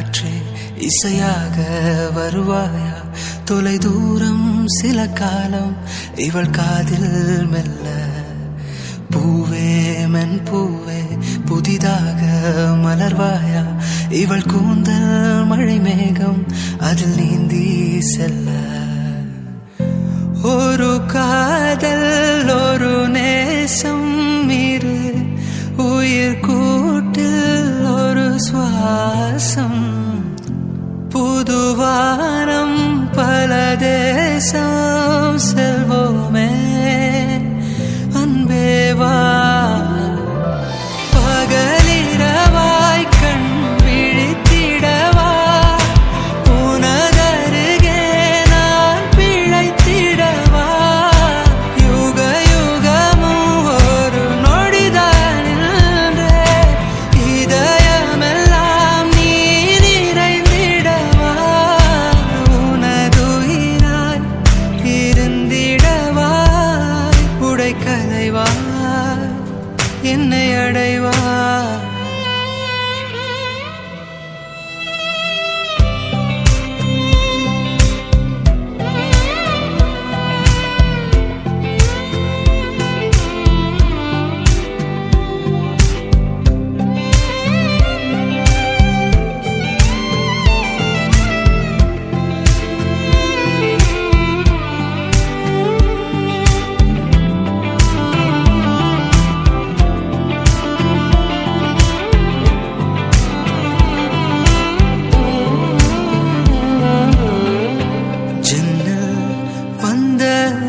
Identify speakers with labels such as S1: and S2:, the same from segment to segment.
S1: காற்றே இசையாக வருவாயா? தொலை தூரம் சில காலம் இவள் காதில் மெல்ல. பூவே மென் பூவே புதிதாக மலர்வாயா? இவள் கூந்தல் மழை மேகம் அதில் நீந்தி செல்ல. ஒரு காதல் ஒரு நேசம் இரு உயிர் கூட்டில் ஒரு சுவாசம். புதுவானம் பல தேசம் செல்வோமே அன்பேவா. பகலிரவாய் கண் விழித்திடவா? உனதருகே நான் பிழைத்திடவா? யுக யுகமும் ஒரு நொடிதான் நின்றே இதயமெல்லாம் நீ நிறைந்திடவா? உனதுயிராய் இருந்திடவா? உடைக்கலைவா என்னை அடைவா?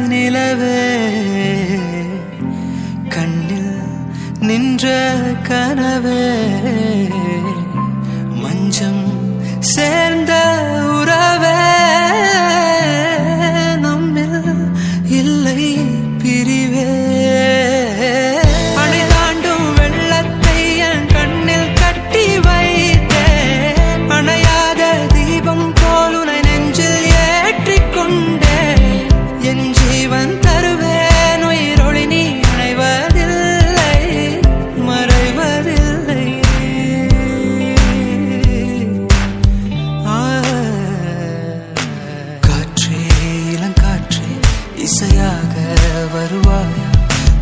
S1: நிலவே கண்ணில் நின்ற கனவே மஞ்சம் சேர்ந்த உறவே நம்மில் இல்லை பிரிவே. அணை தாண்டும் வெள்ளத்தை என் கண்ணில் கட்டி வைத்தேன். அணையாத தீபம் போல் உனை நெஞ்சில் ஏற்றிக்கொண்டே என் ஜீவன் தருவேன். உயிரொளி நீ அணைவதில்லை மறைவதில்லை. காற்றே இளங்காற்றே இசையாக வருவாயா?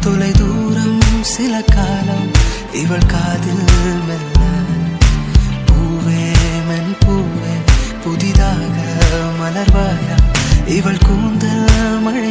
S1: தொலை தூரம் சில காலம் இவள் காதில் மெல்ல. பூவே மென் பூவே புதிதாக மலர்வாயா? இவள் கூந்தல் மழை